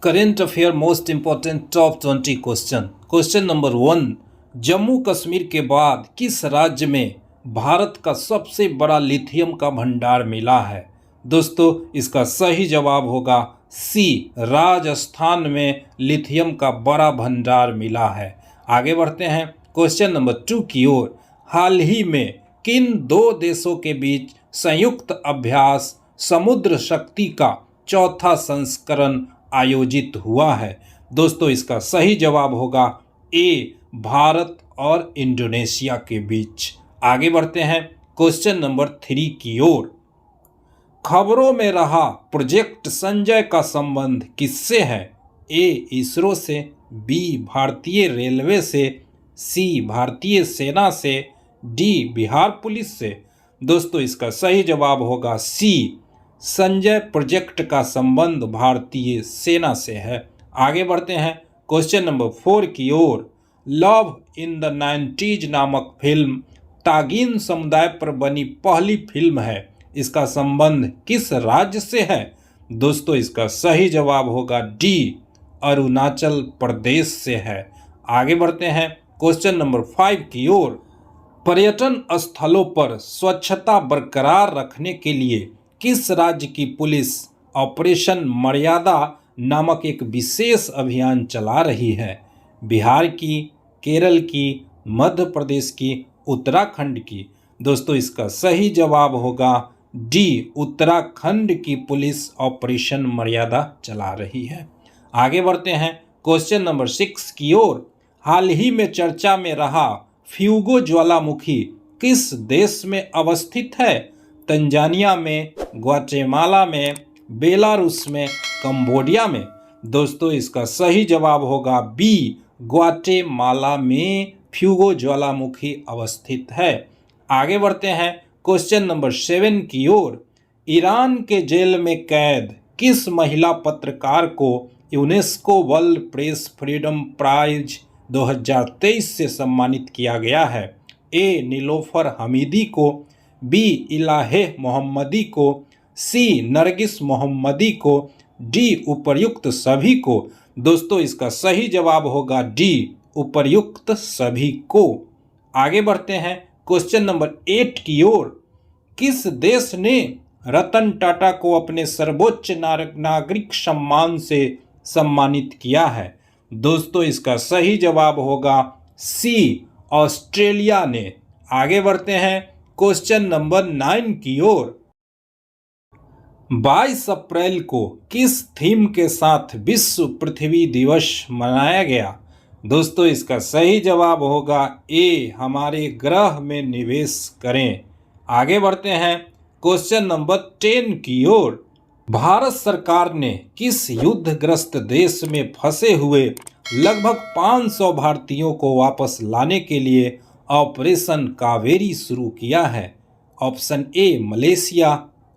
Current affair most important top 20 question. Question number 1, Jammu Kashmir के बाद किस राज्य में भारत का सबसे बड़ा लिथियम का भंडार मिला है? दोस्तों, इसका सही जवाब होगा सी, राजस्थान में लिथियम का बड़ा भंडार मिला है। आगे बढ़ते हैं क्वेश्चन नंबर 2 की ओर। हाल ही में किन दो देशों के बीच संयुक्त अभ्यास समुद्र शक्ति का चौथा संस्करण आयोजित हुआ है? दोस्तों, इसका सही जवाब होगा ए, भारत और इंडोनेशिया के बीच। आगे बढ़ते हैं क्वेश्चन नंबर 3 की ओर। खबरों में रहा प्रोजेक्ट संजय का संबंध किससे है? ए, इसरो से, बी, भारतीय रेलवे से, सी, भारतीय सेना से, डी, बिहार पुलिस से। दोस्तों, इसका सही जवाब होगा सी, संजय प्रोजेक्ट का संबंध भारतीय सेना से है। आगे बढ़ते हैं क्वेश्चन नंबर 4 की ओर। लव इन द 90s नामक फिल्म तागिन समुदाय पर बनी पहली फिल्म है। इसका संबंध किस राज्य से है? दोस्तों, इसका सही जवाब होगा डी, अरुणाचल प्रदेश से है। आगे बढ़ते हैं क्वेश्चन नंबर 5 की ओर। पर्यटन स्थलों पर स्वच्छता बरकरार रखने के लिए किस राज्य की पुलिस ऑपरेशन मर्यादा नामक एक विशेष अभियान चला रही है? बिहार की, केरल की, मध्य प्रदेश की, उत्तराखंड की? दोस्तों, इसका सही जवाब होगा डी, उत्तराखंड की पुलिस ऑपरेशन मर्यादा चला रही है। आगे बढ़ते हैं क्वेश्चन नंबर 6 की ओर। हाल ही में चर्चा में रहा फ्यूगो ज्वालामुखी किस देश में अवस्थित है? तंजानिया में, ग्वाटेमाला में, बेलारूस में, कंबोडिया में? दोस्तों, इसका सही जवाब होगा बी, ग्वाटेमाला में फ्यूगो ज्वालामुखी अवस्थित है। आगे बढ़ते हैं क्वेश्चन नंबर 7 की ओर। ईरान के जेल में कैद किस महिला पत्रकार को UNESCO World Press Freedom Prize 2023 से सम्मानित किया गया है? ए, नीलोफर हमीदी को, बी, इलाहे मोहम्मदी को, सी, नरगिस मोहम्मदी को, डी, उपर्युक्त सभी को? दोस्तों, इसका सही जवाब होगा डी, उपर्युक्त सभी को। आगे बढ़ते हैं क्वेश्चन नंबर 8 की ओर। किस देश ने रतन टाटा को अपने सर्वोच्च नागरिक सम्मान से सम्मानित किया है? दोस्तों, इसका सही जवाब होगा सी, ऑस्ट्रेलिया ने। आगे बढ़ते हैं क्वेश्चन नंबर 9 की ओर। 22 अप्रैल को किस थीम के साथ विश्व पृथ्वी दिवस मनाया गया? दोस्तों, इसका सही जवाब होगा ए, हमारे ग्रह में निवेश करें। आगे बढ़ते हैं क्वेश्चन नंबर 10 की ओर। भारत सरकार ने किस युद्धग्रस्त देश में फंसे हुए लगभग 500 भारतीयों को वापस लाने के लिए ऑपरेशन कावेरी शुरू किया है? Option A, Malaysia,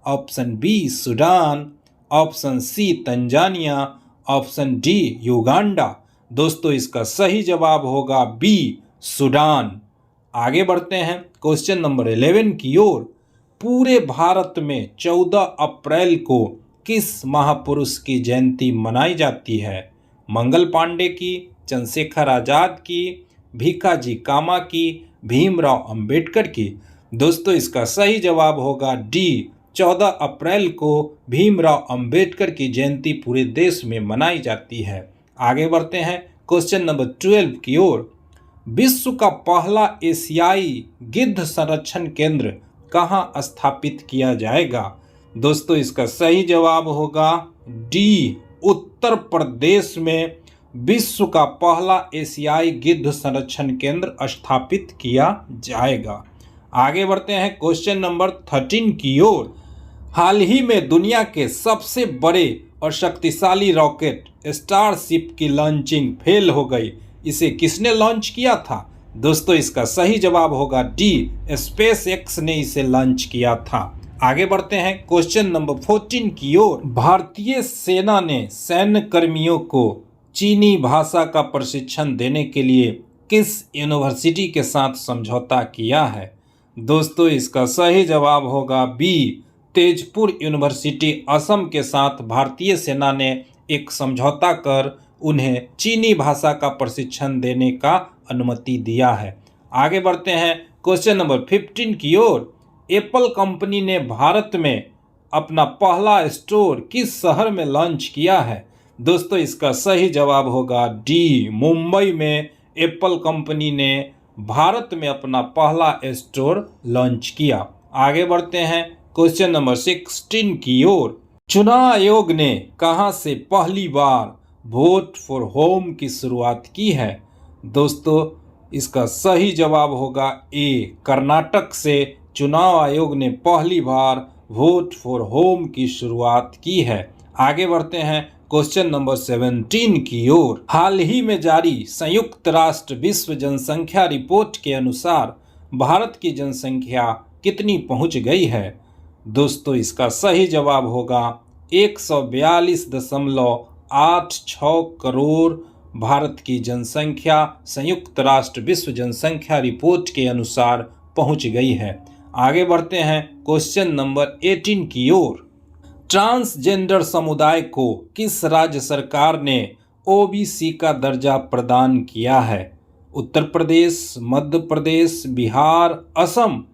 option B, Sudan, option C, Tanzania, option D, Uganda? दोस्तों, इसका सही जवाब होगा बी, सूडान। आगे बढ़ते हैं क्वेश्चन नंबर 11 की ओर। पूरे भारत में 14 अप्रैल को किस महापुरुष की जयंती मनाई जाती है? मंगल पांडे की, चंद्रशेखर आजाद की, भीखाजी कामा की, भीमराव अंबेडकर की? दोस्तों, इसका सही जवाब होगा डी, 14 अप्रैल को भीमराव अंबेडकर की जयंती पूरे देश में मनाई जाती है। आगे बढ़ते हैं क्वेश्चन नंबर 12 की ओर। विश्व का पहला एशियाई गिद्ध संरक्षण केंद्र कहाँ स्थापित किया जाएगा? दोस्तों, इसका सही जवाब होगा डी, उत्तर प्रदेश में विश्व का पहला एशियाई गिद्ध संरक्षण केंद्र स्थापित किया जाएगा। आगे बढ़ते हैं क्वेश्चन नंबर 13 की ओर। हाल ही में दुनिया के सबसे बड़े और शक्तिशाली रॉकेट स्टारशिप की लॉन्चिंग फेल हो गई। इसे किसने लॉन्च किया था? दोस्तों, इसका सही जवाब होगा डी, स्पेस एक्स ने इसे लॉन्च किया था। आगे बढ़ते हैं क्वेश्चन नंबर 14 की ओर। भारतीय सेना ने सैन्य कर्मियों को चीनी भाषा का प्रशिक्षण देने के लिए किस यूनिवर्सिटी के साथ समझौता किया है? दोस्तों, इसका सही जवाब होगा बी, तेजपुर यूनिवर्सिटी असम के साथ भारतीय सेना ने एक समझौता कर उन्हें चीनी भाषा का प्रशिक्षण देने का अनुमति दिया है। आगे बढ़ते हैं क्वेश्चन नंबर 15 की ओर। एप्पल कंपनी ने भारत में अपना पहला स्टोर किस शहर में लॉन्च किया है? दोस्तों इसका सही जवाब होगा डी, मुंबई में एप्पल कंपनी ने भारत में अपना पहला स्टोर लॉन्च किया। आगे बढ़ते हैं क्वेश्चन नंबर 16 की ओर। चुनाव आयोग ने कहां से पहली बार वोट फॉर होम की शुरुआत की है? दोस्तों इसका सही जवाब होगा ए, कर्नाटक से चुनाव आयोग ने पहली बार वोट फॉर होम की शुरुआत की है। आगे बढ़ते हैं क्वेश्चन नंबर 17 की ओर। हाल ही में जारी संयुक्त राष्ट्र विश्व जनसंख्या रिपोर्ट के अनुसार भारत की जनसंख्या कितनी पहुंच गई है? दोस्तों इसका सही जवाब होगा 142.86 करोड़ भारत की जनसंख्या संयुक्त राष्ट्र विश्व जनसंख्या रिपोर्ट के अनुसार पहुंच गई है। आगे बढ़ते हैं क्वेश्चन नंबर 18 की ओर। ट्रांसजेंडर समुदाय को किस राज्य सरकार ने ओबीसी का दर्जा प्रदान किया है? उत्तर प्रदेश, मध्य प्रदेश, बिहार, असम।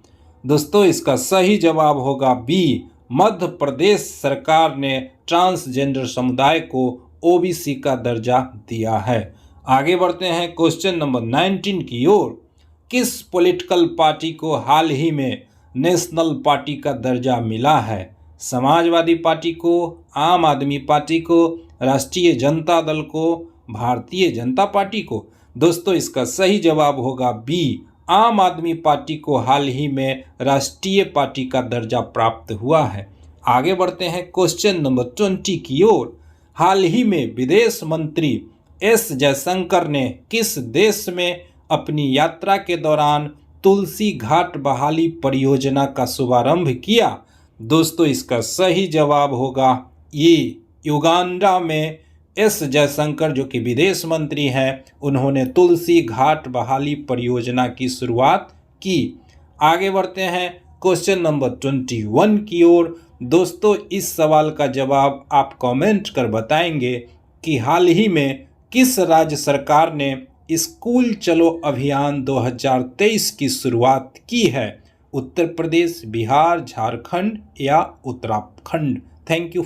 दोस्तों इसका सही जवाब होगा बी, मध्य प्रदेश सरकार ने ट्रांसजेंडर समुदाय को ओबीसी का दर्जा दिया है। आगे बढ़ते हैं क्वेश्चन नंबर 19 की ओर। किस पॉलिटिकल पार्टी को हाल ही में नेशनल पार्टी का दर्जा मिला है? समाजवादी पार्टी को, आम आदमी पार्टी को, राष्ट्रीय जनता दल को, भारतीय जनता पार्टी को? दोस्तों इसका सही जवाब होगा बी, आम आदमी पार्टी को हाल ही में राष्ट्रीय पार्टी का दर्जा प्राप्त हुआ है। आगे बढ़ते हैं क्वेश्चन नंबर 20 की ओर। हाल ही में विदेश मंत्री एस जयशंकर ने किस देश में अपनी यात्रा के दौरान तुलसी घाट बहाली परियोजना का शुभारंभ किया? दोस्तों इसका सही जवाब होगा ये, युगांडा में एस जयशंकर जो कि विदेश मंत्री हैं, उन्होंने तुलसी घाट बहाली परियोजना की शुरुआत की। आगे बढ़ते हैं क्वेश्चन नंबर 21 की ओर। दोस्तों इस सवाल का जवाब आप कमेंट कर बताएंगे कि हाल ही में किस राज्य सरकार ने स्कूल चलो अभियान 2023 की शुरुआत की है? उत्तर प्रदेश, बिहार, झारखंड या उत्तराखंड? Thank you.